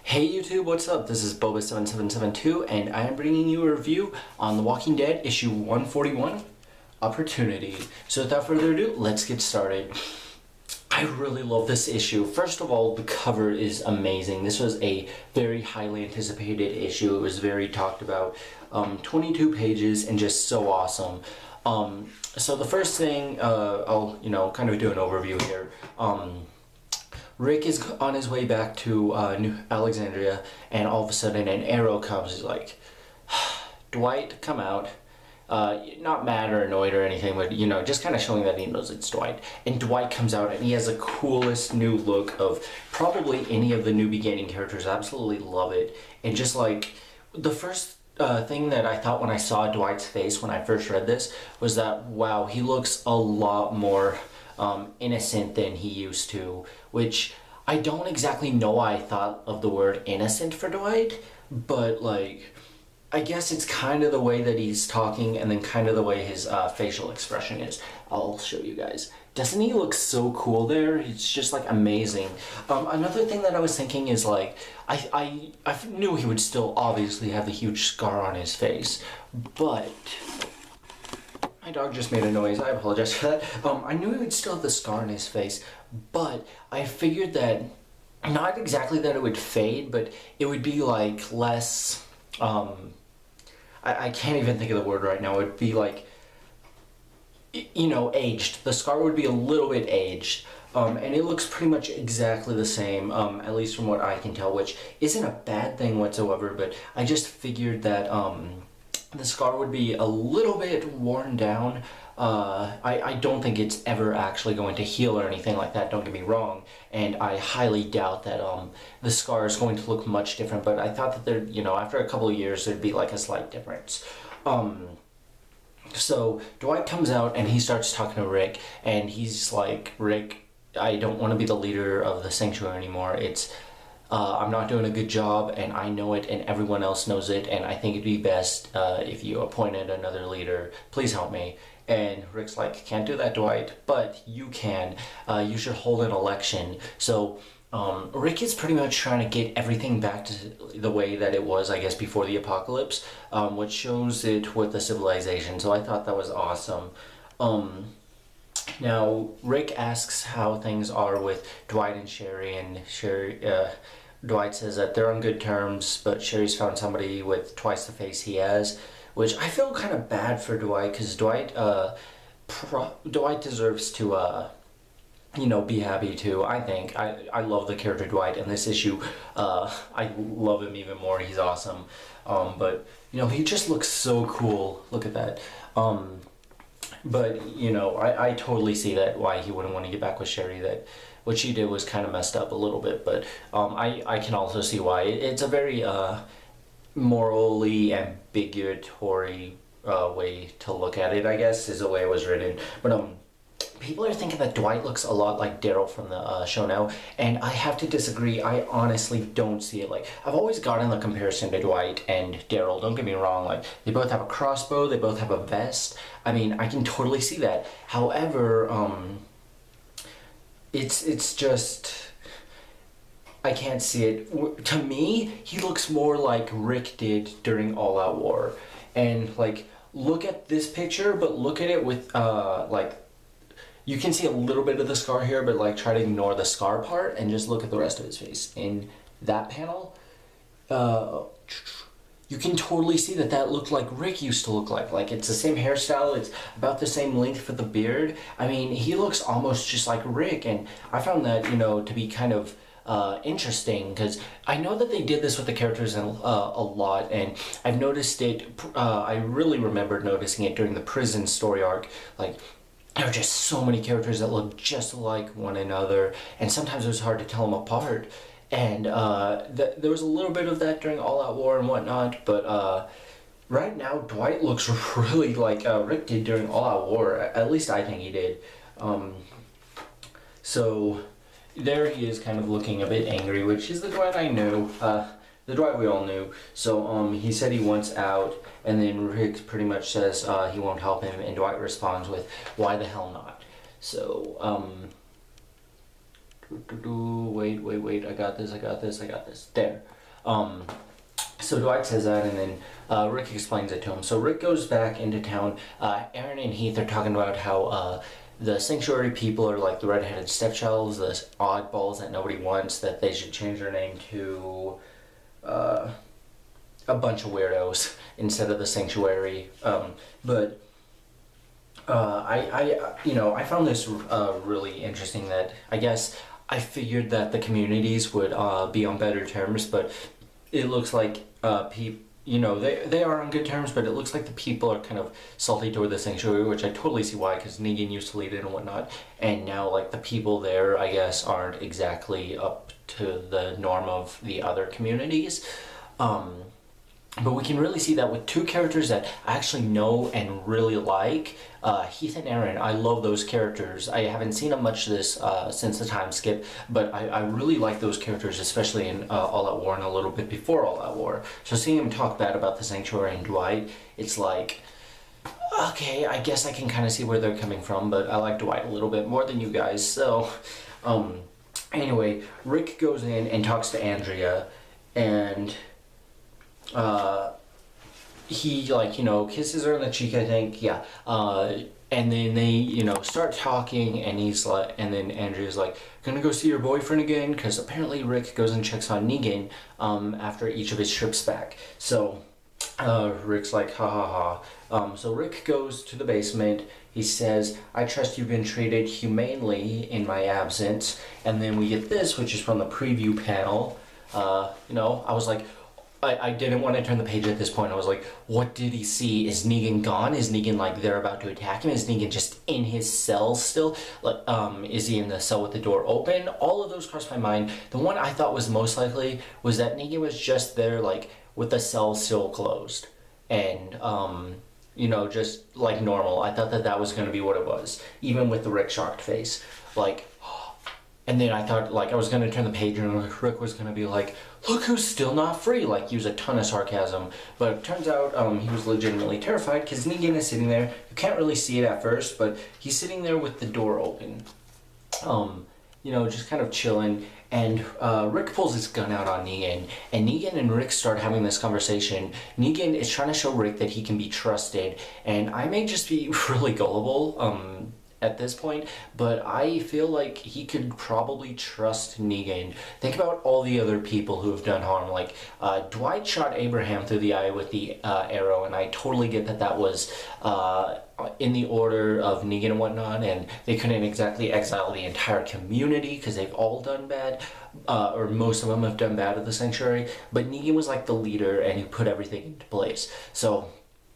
Hey YouTube, what's up? This is Boba7772 and I am bringing you a review on The Walking Dead issue 141, Opportunity. So without further ado, let's get started. I really love this issue. First of all, the cover is amazing. This was a very highly anticipated issue. It was very talked about. 22 pages and just so awesome. So the first thing, I'll kind of do an overview here. Rick is on his way back to New Alexandria, and all of a sudden an arrow comes. He's like, Dwight, come out. Not mad or annoyed or anything, but just kind of showing that he knows it's Dwight. And Dwight comes out and he has the coolest new look of probably any of the New Beginning characters. I absolutely love it. And just like the first thing that I thought when I saw Dwight's face when I first read this was that, wow, he looks a lot more innocent than he used to, which I don't exactly know why I thought of the word innocent for Dwight, but like, I guess it's kind of the way that he's talking and then kind of the way his facial expression is. I'll show you guys. Doesn't he look so cool there? It's just like amazing. Another thing that I was thinking is like, I knew he would still obviously have the huge scar on his face, but my dog just made a noise. I apologize for that. I knew he would still have the scar on his face, but I figured that, not exactly that it would fade, but it would be like less, I can't even think of the word right now. It would be like, aged. The scar would be a little bit aged. And it looks pretty much exactly the same, at least from what I can tell, which isn't a bad thing whatsoever, but I just figured that, the scar would be a little bit worn down. I don't think it's ever actually going to heal or anything like that, don't get me wrong, and I highly doubt that the scar is going to look much different, but I thought that there, after a couple of years there'd be like a slight difference. So Dwight comes out and he starts talking to Rick, and he's like, Rick, I don't want to be the leader of the sanctuary anymore. I'm not doing a good job, and I know it, and everyone else knows it, and I think it'd be best if you appointed another leader. Please help me. And Rick's like, can't do that, Dwight, but you can. You should hold an election. So Rick is pretty much trying to get everything back to the way that it was, I guess, before the apocalypse, which shows it with the civilization. So I thought that was awesome. Now, Rick asks how things are with Dwight and Sherry, and Dwight says that they're on good terms, but Sherry's found somebody with twice the face he has, which I feel kind of bad for Dwight, because Dwight deserves to, be happy too, I think. I love the character Dwight, and this issue, I love him even more. He's awesome. But, he just looks so cool. Look at that. But, I totally see that why he wouldn't want to get back with Sherry, that what she did was kind of messed up a little bit, but I can also see why. It's a very morally ambiguatory way to look at it, I guess, is the way it was written. But people are thinking that Dwight looks a lot like Daryl from the show now, and I have to disagree. I honestly don't see it. Like, I've always gotten the comparison to Dwight and Daryl, don't get me wrong. Like, they both have a crossbow, they both have a vest. I mean, I can totally see that. However, it's just, I can't see it. To me, he looks more like Rick did during All Out War. And like, look at this picture, but look at it with like, you can see a little bit of the scar here, but like, try to ignore the scar part and just look at the rest of his face. In that panel, you can totally see that looked like Rick used to look like. Like, it's the same hairstyle, it's about the same length for the beard. I mean, he looks almost just like Rick, and I found that, to be kind of interesting, because I know that they did this with the characters a lot, and I've noticed it, I really remembered noticing it during the prison story arc. Like, there were just so many characters that looked just like one another, and sometimes it was hard to tell them apart. And there was a little bit of that during All Out War and whatnot, but right now Dwight looks really like Rick did during All Out War. At least I think he did. So there he is, kind of looking a bit angry, which is the Dwight I knew. The Dwight we all knew. So he said he wants out, and then Rick pretty much says he won't help him, and Dwight responds with, why the hell not? So Wait, I got this. There. So Dwight says that, and then Rick explains it to him. So Rick goes back into town. Aaron and Heath are talking about how the sanctuary people are like the redheaded stepchilds, the oddballs that nobody wants, that they should change their name to a bunch of weirdos instead of the sanctuary. But I found this really interesting, that I guess I figured that the communities would be on better terms, but it looks like they are on good terms, but it looks like the people are kind of salty toward the sanctuary, which I totally see why, because Negan used to lead it and whatnot, and now like the people there, I guess, aren't exactly up to the norm of the other communities. But we can really see that with two characters that I actually know and really like. Heath and Aaron, I love those characters. I haven't seen them much this since the time skip, but I really like those characters, especially in All Out War and a little bit before All Out War. So seeing him talk bad about the Sanctuary and Dwight, it's like, okay, I guess I can kind of see where they're coming from, but I like Dwight a little bit more than you guys. So anyway, Rick goes in and talks to Andrea, and he kisses her on the cheek, I think, yeah, and then they start talking, and he's like, and then Andrea's like, gonna go see your boyfriend again, because apparently Rick goes and checks on Negan after each of his trips back. So Rick's like, ha ha ha. So Rick goes to the basement. He says, I trust you've been treated humanely in my absence. And then we get this, which is from the preview panel. I was like, I didn't want to turn the page at this point. I was like, what did he see? Is Negan gone? Is Negan like they're about to attack him? Is Negan just in his cell still? Like, is he in the cell with the door open? All of those crossed my mind. The one I thought was most likely was that Negan was just there, like, with the cell still closed. And, just like normal. I thought that was going to be what it was. Even with the Rick shocked face. Like, and then I thought, like, I was going to turn the page and Rick was going to be like, look who's still not free, like, use a ton of sarcasm. But it turns out he was legitimately terrified, because Negan is sitting there. You can't really see it at first, but he's sitting there with the door open. Just kind of chilling. And Rick pulls his gun out on Negan, and Negan and Rick start having this conversation. Negan is trying to show Rick that he can be trusted, and I may just be really gullible, at this point, but I feel like he could probably trust Negan. Think about all the other people who have done harm. Like, Dwight shot Abraham through the eye with the arrow, and I totally get that was in the order of Negan and whatnot, and they couldn't exactly exile the entire community because they've all done bad, or most of them have done bad at the Sanctuary, but Negan was like the leader, and he put everything into place. So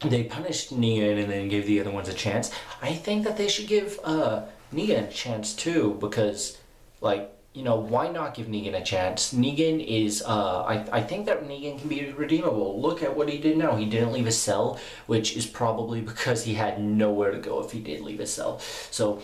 they punished Negan and then gave the other ones a chance. I think that they should give Negan a chance too, because, like, why not give Negan a chance? Negan is, I think that Negan can be redeemable. Look at what he did now. He didn't leave his cell, which is probably because he had nowhere to go if he did leave his cell. So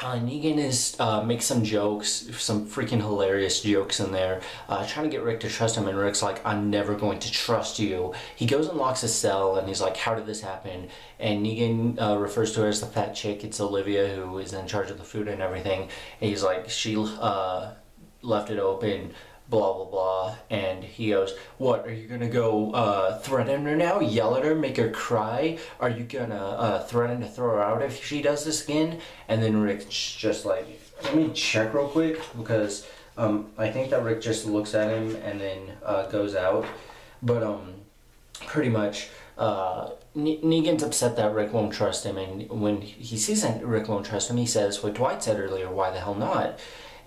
Negan is makes some jokes, some freaking hilarious jokes in there, trying to get Rick to trust him, and Rick's like, I'm never going to trust you. He goes and locks his cell, and he's like, how did this happen? And Negan refers to her as the fat chick. It's Olivia, who is in charge of the food and everything. And he's like, she left it open, blah blah blah. And he goes, what, are you gonna go threaten her now, yell at her, make her cry? Are you gonna threaten to throw her out if she does this again? And then Rick's just like, let me check real quick, because I think that Rick just looks at him and then goes out. But pretty much Negan's upset that Rick won't trust him, and when he sees that Rick won't trust him, he says what Dwight said earlier, why the hell not?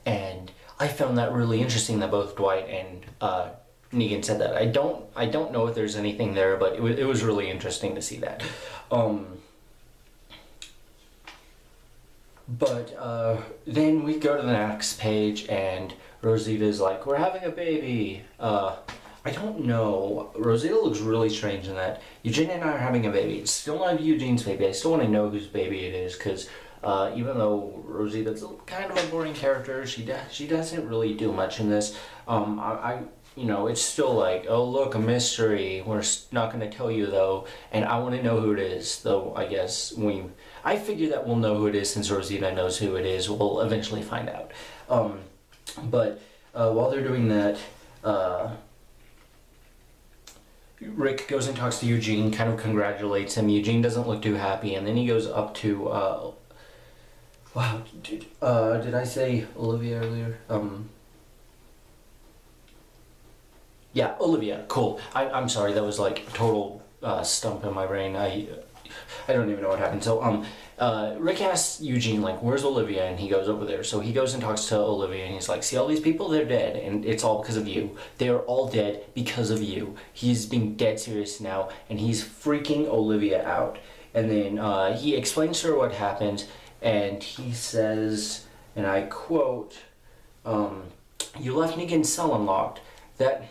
And I found that really interesting that both Dwight and Negan said that. I don't know if there's anything there, but it was really interesting to see that. But then we go to the next page, and Rosita's like, we're having a baby. I don't know. Rosita looks really strange in that. Eugene and I are having a baby. It's still not Eugene's baby. I still want to know whose baby it is, because even though Rosita's kind of a boring character, she doesn't really do much in this. It's still like, oh look, a mystery. We're not going to tell you though, and I want to know who it is. Though I guess I figure that we'll know who it is since Rosita knows who it is. We'll eventually find out. But while they're doing that, Rick goes and talks to Eugene, kind of congratulates him. Eugene doesn't look too happy, and then he goes up to, wow, did I say Olivia earlier? Yeah, Olivia, cool. I'm sorry, that was like a total stump in my brain. I don't even know what happened. So, Rick asks Eugene, like, where's Olivia? And he goes over there. So he goes and talks to Olivia, and he's like, see all these people? They're dead, and it's all because of you. They are all dead because of you. He's being dead serious now, and he's freaking Olivia out. And then he explains to her what happened, and he says, and I quote, you left Negan's cell unlocked. That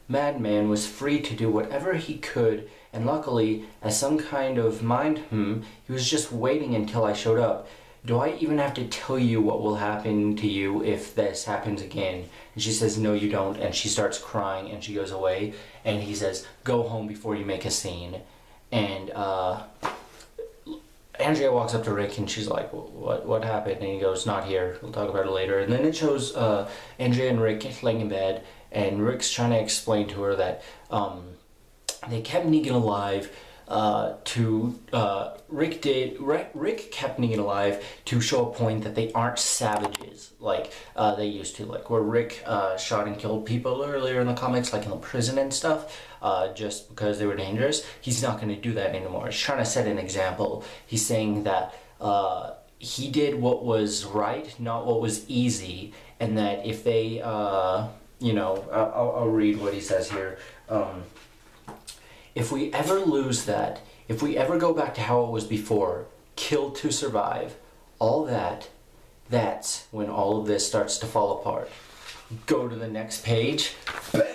madman was free to do whatever he could, and luckily, as some kind of mind he was just waiting until I showed up. Do I even have to tell you what will happen to you if this happens again? And she says, no, you don't, and she starts crying, and she goes away, and he says, go home before you make a scene. And Andrea walks up to Rick, and she's like, what happened? And he goes, not here, we'll talk about it later. And then it shows Andrea and Rick laying in bed, and Rick's trying to explain to her that they kept Negan alive Rick kept Negan alive to show a point that they aren't savages like they used to, like where Rick shot and killed people earlier in the comics, like in the prison and stuff, just because they were dangerous. He's not going to do that anymore. He's trying to set an example. He's saying that he did what was right, not what was easy, and that if they I'll read what he says here. If we ever lose that, if we ever go back to how it was before, kill to survive, all that, that's when all of this starts to fall apart. Go to the next page. Bam!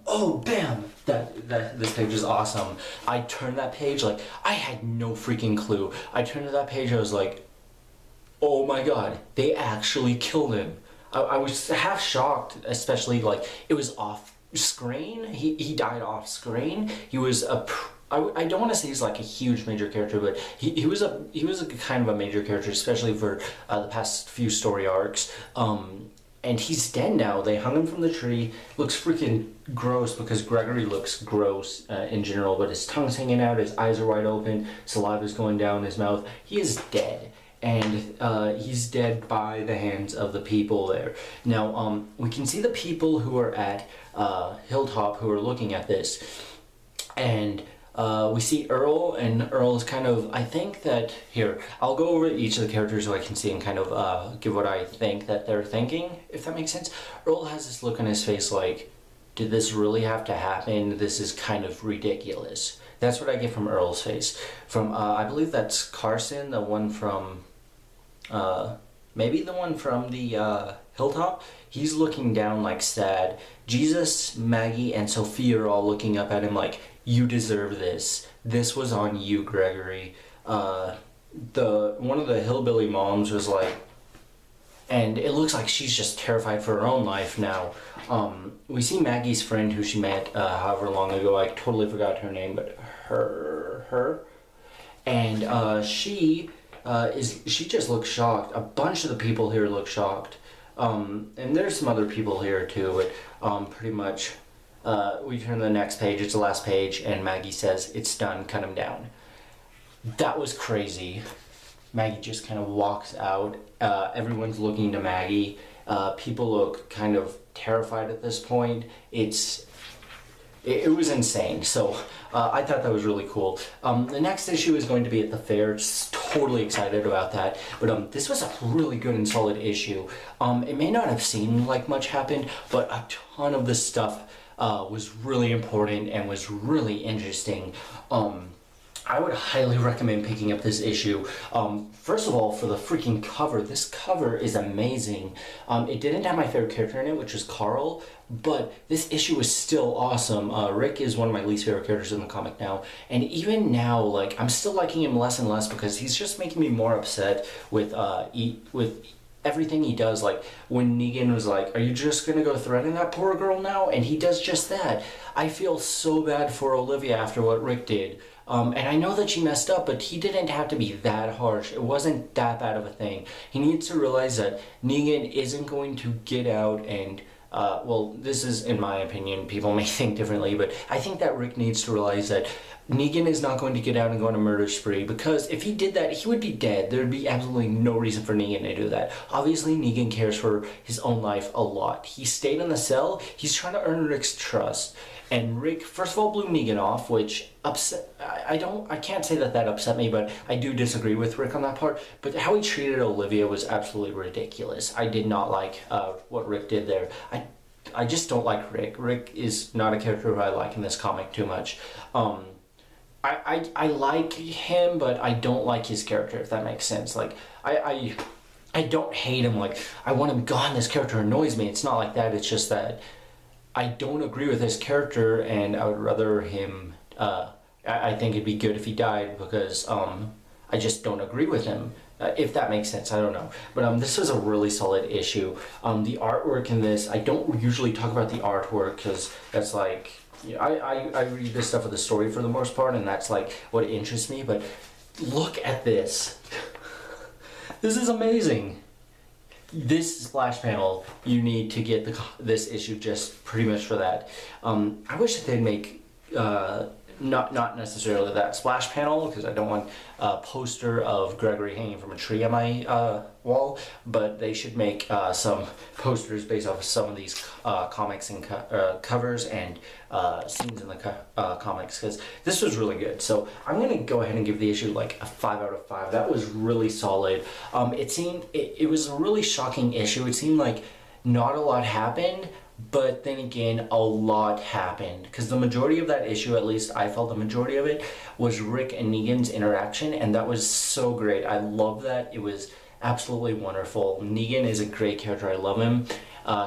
Oh, bam! This page is awesome. I turned that page, like, I had no freaking clue. I turned to that page, I was like, oh my god, they actually killed him. I was half shocked, especially like it was off screen. He died off screen. He was I don't want to say he's like a huge major character, but he was a kind of a major character, especially for the past few story arcs. And he's dead now. They hung him from the tree. Looks freaking gross because Gregory looks gross in general, but his tongue's hanging out, his eyes are wide open, saliva's going down his mouth. He is dead. And he's dead by the hands of the people there. Now, we can see the people who are at Hilltop who are looking at this. And we see Earl, and Earl's kind of, I think that, here, I'll go over each of the characters so I can see and kind of give what I think that they're thinking, if that makes sense. Earl has this look on his face like, did this really have to happen? This is kind of ridiculous. That's what I get from Earl's face. From, I believe that's Carson, the one from, maybe the one from the Hilltop. He's looking down like sad. Jesus, Maggie, and Sophia are all looking up at him like, you deserve this. This was on you, Gregory. One of the hillbilly moms was like, and it looks like she's just terrified for her own life now. We see Maggie's friend who she met however long ago. I totally forgot her name, but her. And she just looks shocked. A bunch of the people here look shocked. And there's some other people here too, but pretty much we turn to the next page. It's the last page, and Maggie says, it's done, cut him down. That was crazy. Maggie just kind of walks out. Everyone's looking to Maggie. People look kind of terrified at this point. It was insane. So I thought that was really cool. The next issue is going to be at the fair. Just totally excited about that. But this was a really good and solid issue. It may not have seemed like much happened, but a ton of the stuff was really important and was really interesting. I would highly recommend picking up this issue. First of all, for the freaking cover. This cover is amazing. It didn't have my favorite character in it, which was Carl, but this issue is still awesome. Rick is one of my least favorite characters in the comic now, and even now, like, I'm still liking him less and less because he's just making me more upset with everything he does. Like when Negan was like, are you just gonna go threaten that poor girl now? And he does just that. I feel so bad for Olivia after what Rick did. And I know that she messed up, but he didn't have to be that harsh. It wasn't that bad of a thing. He needs to realize that Negan isn't going to get out and well, this is in my opinion, people may think differently, but I think that Rick needs to realize that Negan is not going to get out and go on a murder spree, because if he did that, he would be dead. There would be absolutely no reason for Negan to do that. Obviously, Negan cares for his own life a lot. He stayed in the cell. He's trying to earn Rick's trust. And Rick, first of all, blew Negan off, which upset. I can't say that that upset me, but I do disagree with Rick on that part. But how he treated Olivia was absolutely ridiculous. I did not like what Rick did there. I just don't like Rick. Rick is not a character who I like in this comic too much. I like him, but I don't like his character, if that makes sense. Like, I don't hate him. Like, I want him gone. This character annoys me. It's not like that. It's just that I don't agree with his character, and I would rather him. I think it'd be good if he died, because I just don't agree with him. If that makes sense, I don't know. But this was a really solid issue. The artwork in this, I don't usually talk about the artwork, because that's like, you know, I read this stuff with the story for the most part, and that's like what interests me. But look at this. This is amazing. This splash panel, you need to get this issue just pretty much for that. I wish that they'd make not necessarily that splash panel, because I don't want a poster of Gregory hanging from a tree on my wall, but they should make some posters based off of some of these comics and covers and scenes in the comics, because this was really good. So I'm going to go ahead and give the issue like a 5 out of 5. That was really solid. It was a really shocking issue. It seemed like not a lot happened, but then again, a lot happened, because the majority of that issue, at least I felt the majority of it, was Rick and Negan's interaction, and that was so great. I love that. It was absolutely wonderful. Negan is a great character. I love him.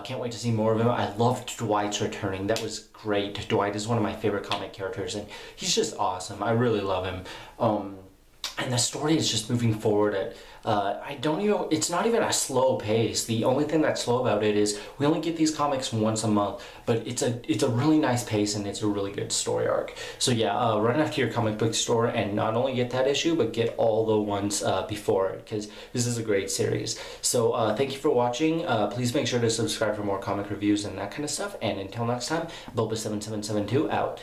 Can't wait to see more of him. I loved Dwight's returning. That was great. Dwight is one of my favorite comic characters, and he's just awesome. I really love him. And the story is just moving forward at, it's not even a slow pace. The only thing that's slow about it is we only get these comics once a month, but it's a really nice pace, and it's a really good story arc. So yeah, run out to your comic book store and not only get that issue, but get all the ones before it, because this is a great series. So thank you for watching. Please make sure to subscribe for more comic reviews and that kind of stuff. And until next time, Boba7772 out.